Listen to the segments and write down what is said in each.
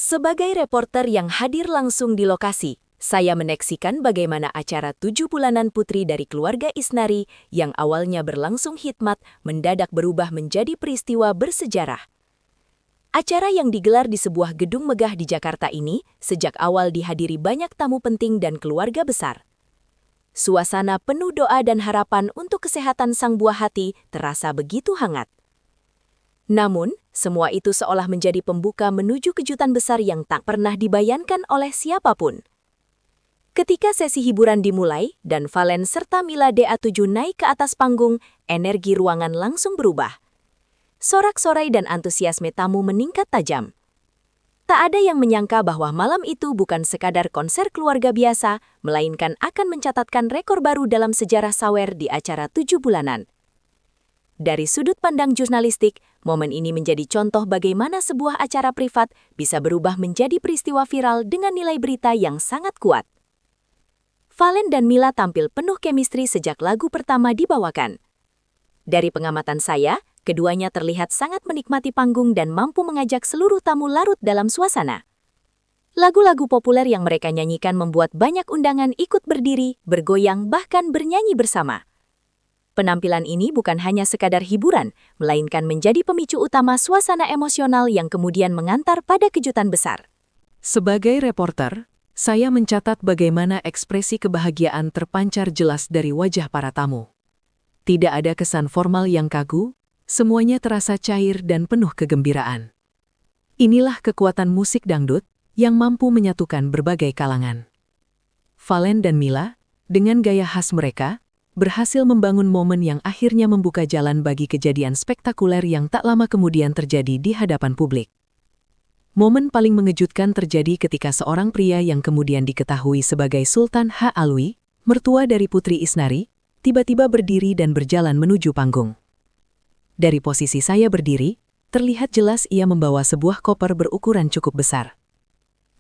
Sebagai reporter yang hadir langsung di lokasi, saya menyaksikan bagaimana acara 7 bulanan putri dari keluarga Isnari yang awalnya berlangsung hikmat mendadak berubah menjadi peristiwa bersejarah. Acara yang digelar di sebuah gedung megah di Jakarta ini sejak awal dihadiri banyak tamu penting dan keluarga besar. Suasana penuh doa dan harapan untuk kesehatan sang buah hati terasa begitu hangat. Namun, semua itu seolah menjadi pembuka menuju kejutan besar yang tak pernah dibayangkan oleh siapapun. Ketika sesi hiburan dimulai dan Valen serta Mila DA7 naik ke atas panggung, energi ruangan langsung berubah. Sorak-sorai dan antusiasme tamu meningkat tajam. Tak ada yang menyangka bahwa malam itu bukan sekadar konser keluarga biasa, melainkan akan mencatatkan rekor baru dalam sejarah sawer di acara 7 bulanan. Dari sudut pandang jurnalistik, momen ini menjadi contoh bagaimana sebuah acara privat bisa berubah menjadi peristiwa viral dengan nilai berita yang sangat kuat. Valen dan Mila tampil penuh chemistry sejak lagu pertama dibawakan. Dari pengamatan saya, keduanya terlihat sangat menikmati panggung dan mampu mengajak seluruh tamu larut dalam suasana. Lagu-lagu populer yang mereka nyanyikan membuat banyak undangan ikut berdiri, bergoyang, bahkan bernyanyi bersama. Penampilan ini bukan hanya sekadar hiburan, melainkan menjadi pemicu utama suasana emosional yang kemudian mengantar pada kejutan besar. Sebagai reporter, saya mencatat bagaimana ekspresi kebahagiaan terpancar jelas dari wajah para tamu. Tidak ada kesan formal yang kaku, semuanya terasa cair dan penuh kegembiraan. Inilah kekuatan musik dangdut yang mampu menyatukan berbagai kalangan. Valen dan Mila, dengan gaya khas mereka, berhasil membangun momen yang akhirnya membuka jalan bagi kejadian spektakuler yang tak lama kemudian terjadi di hadapan publik. Momen paling mengejutkan terjadi ketika seorang pria yang kemudian diketahui sebagai Sultan H. Alwi, mertua dari Putri Isnari, tiba-tiba berdiri dan berjalan menuju panggung. Dari posisi saya berdiri, terlihat jelas ia membawa sebuah koper berukuran cukup besar.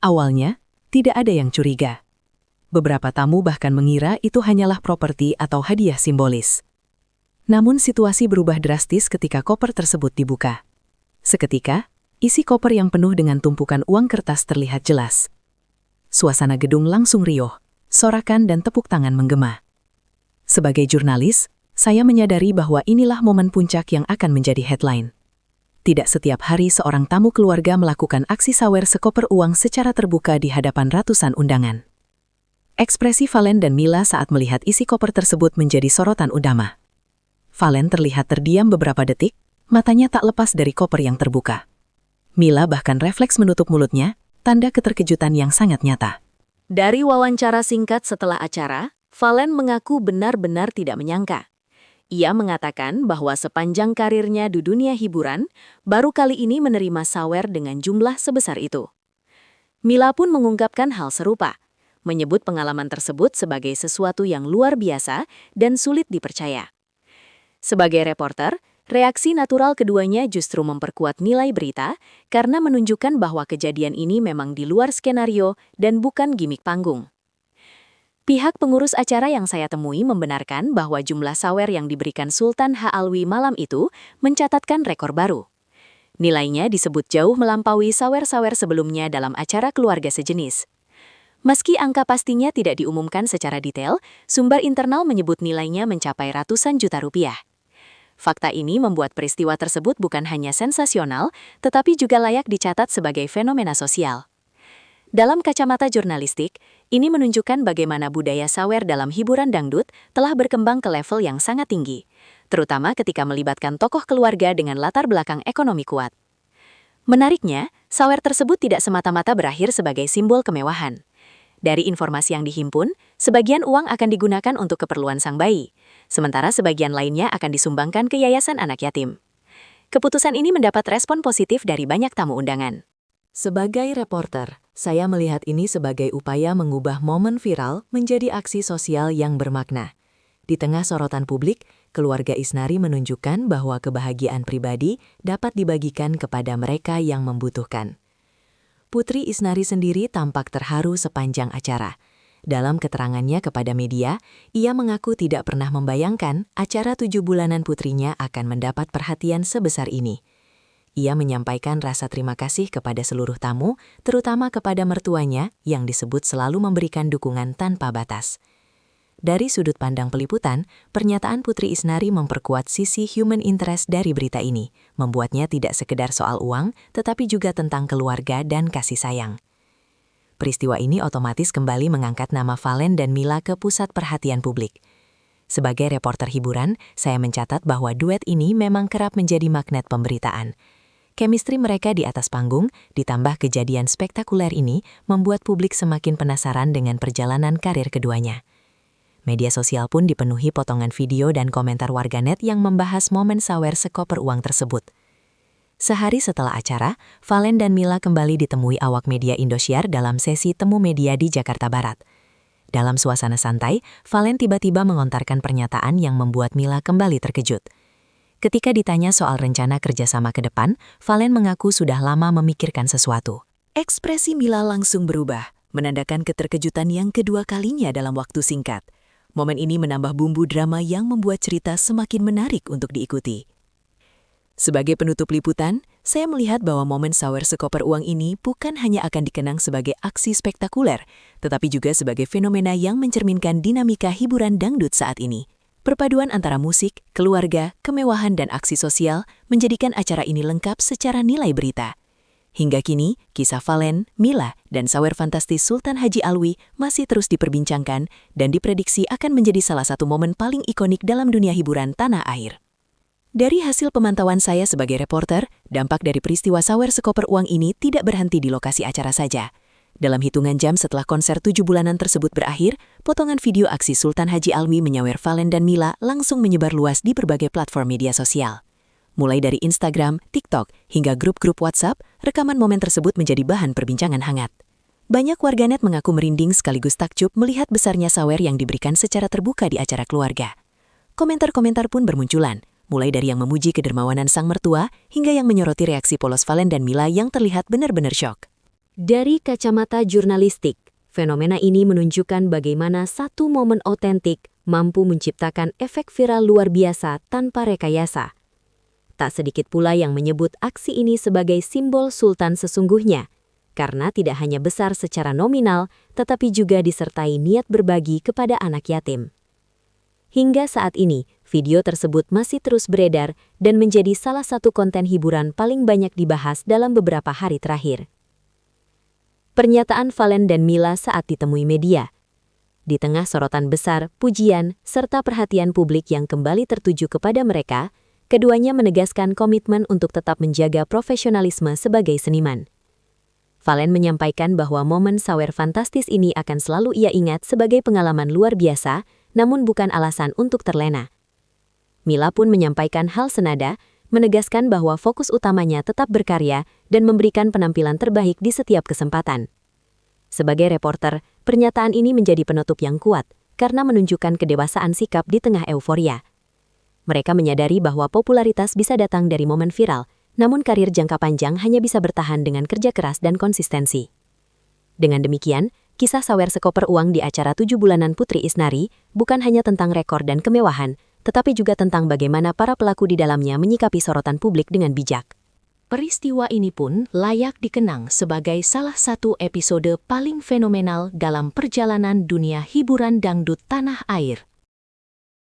Awalnya, tidak ada yang curiga. Beberapa tamu bahkan mengira itu hanyalah properti atau hadiah simbolis. Namun situasi berubah drastis ketika koper tersebut dibuka. Seketika, isi koper yang penuh dengan tumpukan uang kertas terlihat jelas. Suasana gedung langsung riuh, sorakan dan tepuk tangan menggema. Sebagai jurnalis, saya menyadari bahwa inilah momen puncak yang akan menjadi headline. Tidak setiap hari seorang tamu keluarga melakukan aksi sawer sekoper uang secara terbuka di hadapan ratusan undangan. Ekspresi Valen dan Mila saat melihat isi koper tersebut menjadi sorotan utama. Valen terlihat terdiam beberapa detik, matanya tak lepas dari koper yang terbuka. Mila bahkan refleks menutup mulutnya, tanda keterkejutan yang sangat nyata. Dari wawancara singkat setelah acara, Valen mengaku benar-benar tidak menyangka. Ia mengatakan bahwa sepanjang karirnya di dunia hiburan, baru kali ini menerima sawer dengan jumlah sebesar itu. Mila pun mengungkapkan hal serupa, menyebut pengalaman tersebut sebagai sesuatu yang luar biasa dan sulit dipercaya. Sebagai reporter, reaksi natural keduanya justru memperkuat nilai berita karena menunjukkan bahwa kejadian ini memang di luar skenario dan bukan gimik panggung. Pihak pengurus acara yang saya temui membenarkan bahwa jumlah sawer yang diberikan Sultan H. Alwi malam itu mencatatkan rekor baru. Nilainya disebut jauh melampaui sawer-sawer sebelumnya dalam acara keluarga sejenis. Meski angka pastinya tidak diumumkan secara detail, sumber internal menyebut nilainya mencapai ratusan juta rupiah. Fakta ini membuat peristiwa tersebut bukan hanya sensasional, tetapi juga layak dicatat sebagai fenomena sosial. Dalam kacamata jurnalistik, ini menunjukkan bagaimana budaya sawer dalam hiburan dangdut telah berkembang ke level yang sangat tinggi, terutama ketika melibatkan tokoh keluarga dengan latar belakang ekonomi kuat. Menariknya, sawer tersebut tidak semata-mata berakhir sebagai simbol kemewahan. Dari informasi yang dihimpun, sebagian uang akan digunakan untuk keperluan sang bayi, sementara sebagian lainnya akan disumbangkan ke Yayasan Anak Yatim. Keputusan ini mendapat respon positif dari banyak tamu undangan. Sebagai reporter, saya melihat ini sebagai upaya mengubah momen viral menjadi aksi sosial yang bermakna. Di tengah sorotan publik, keluarga Isnari menunjukkan bahwa kebahagiaan pribadi dapat dibagikan kepada mereka yang membutuhkan. Putri Isnari sendiri tampak terharu sepanjang acara. Dalam keterangannya kepada media, ia mengaku tidak pernah membayangkan acara 7 bulanan putrinya akan mendapat perhatian sebesar ini. Ia menyampaikan rasa terima kasih kepada seluruh tamu, terutama kepada mertuanya yang disebut selalu memberikan dukungan tanpa batas. Dari sudut pandang peliputan, pernyataan Putri Isnari memperkuat sisi human interest dari berita ini, membuatnya tidak sekedar soal uang, tetapi juga tentang keluarga dan kasih sayang. Peristiwa ini otomatis kembali mengangkat nama Valen dan Mila ke pusat perhatian publik. Sebagai reporter hiburan, saya mencatat bahwa duet ini memang kerap menjadi magnet pemberitaan. Chemistry mereka di atas panggung, ditambah kejadian spektakuler ini, membuat publik semakin penasaran dengan perjalanan karir keduanya. Media sosial pun dipenuhi potongan video dan komentar warganet yang membahas momen sawer sekoper uang tersebut. Sehari setelah acara, Valen dan Mila kembali ditemui awak media Indosiar dalam sesi temu media di Jakarta Barat. Dalam suasana santai, Valen tiba-tiba mengontarkan pernyataan yang membuat Mila kembali terkejut. Ketika ditanya soal rencana kerjasama ke depan, Valen mengaku sudah lama memikirkan sesuatu. Ekspresi Mila langsung berubah, menandakan keterkejutan yang kedua kalinya dalam waktu singkat. Momen ini menambah bumbu drama yang membuat cerita semakin menarik untuk diikuti. Sebagai penutup liputan, saya melihat bahwa momen sawer sekoper uang ini bukan hanya akan dikenang sebagai aksi spektakuler, tetapi juga sebagai fenomena yang mencerminkan dinamika hiburan dangdut saat ini. Perpaduan antara musik, keluarga, kemewahan, dan aksi sosial menjadikan acara ini lengkap secara nilai berita. Hingga kini, kisah Valen, Mila, dan sawer fantastis Sultan Haji Alwi masih terus diperbincangkan dan diprediksi akan menjadi salah satu momen paling ikonik dalam dunia hiburan tanah air. Dari hasil pemantauan saya sebagai reporter, dampak dari peristiwa sawer sekoper uang ini tidak berhenti di lokasi acara saja. Dalam hitungan jam setelah konser 7 bulanan tersebut berakhir, potongan video aksi Sultan Haji Alwi menyawer Valen dan Mila langsung menyebar luas di berbagai platform media sosial. Mulai dari Instagram, TikTok, hingga grup-grup WhatsApp, rekaman momen tersebut menjadi bahan perbincangan hangat. Banyak warganet mengaku merinding sekaligus takjub melihat besarnya sawer yang diberikan secara terbuka di acara keluarga. Komentar-komentar pun bermunculan, mulai dari yang memuji kedermawanan sang mertua, hingga yang menyoroti reaksi polos Valen dan Mila yang terlihat benar-benar syok. Dari kacamata jurnalistik, fenomena ini menunjukkan bagaimana satu momen otentik mampu menciptakan efek viral luar biasa tanpa rekayasa. Tak sedikit pula yang menyebut aksi ini sebagai simbol sultan sesungguhnya, karena tidak hanya besar secara nominal, tetapi juga disertai niat berbagi kepada anak yatim. Hingga saat ini, video tersebut masih terus beredar dan menjadi salah satu konten hiburan paling banyak dibahas dalam beberapa hari terakhir. Pernyataan Valen dan Mila saat ditemui media. Di tengah sorotan besar, pujian, serta perhatian publik yang kembali tertuju kepada mereka, keduanya menegaskan komitmen untuk tetap menjaga profesionalisme sebagai seniman. Valen menyampaikan bahwa momen sawer fantastis ini akan selalu ia ingat sebagai pengalaman luar biasa, namun bukan alasan untuk terlena. Mila pun menyampaikan hal senada, menegaskan bahwa fokus utamanya tetap berkarya dan memberikan penampilan terbaik di setiap kesempatan. Sebagai reporter, pernyataan ini menjadi penutup yang kuat karena menunjukkan kedewasaan sikap di tengah euforia. Mereka menyadari bahwa popularitas bisa datang dari momen viral, namun karir jangka panjang hanya bisa bertahan dengan kerja keras dan konsistensi. Dengan demikian, kisah sawer sekoper uang di acara 7 bulanan Putri Isnari bukan hanya tentang rekor dan kemewahan, tetapi juga tentang bagaimana para pelaku di dalamnya menyikapi sorotan publik dengan bijak. Peristiwa ini pun layak dikenang sebagai salah satu episode paling fenomenal dalam perjalanan dunia hiburan dangdut tanah air.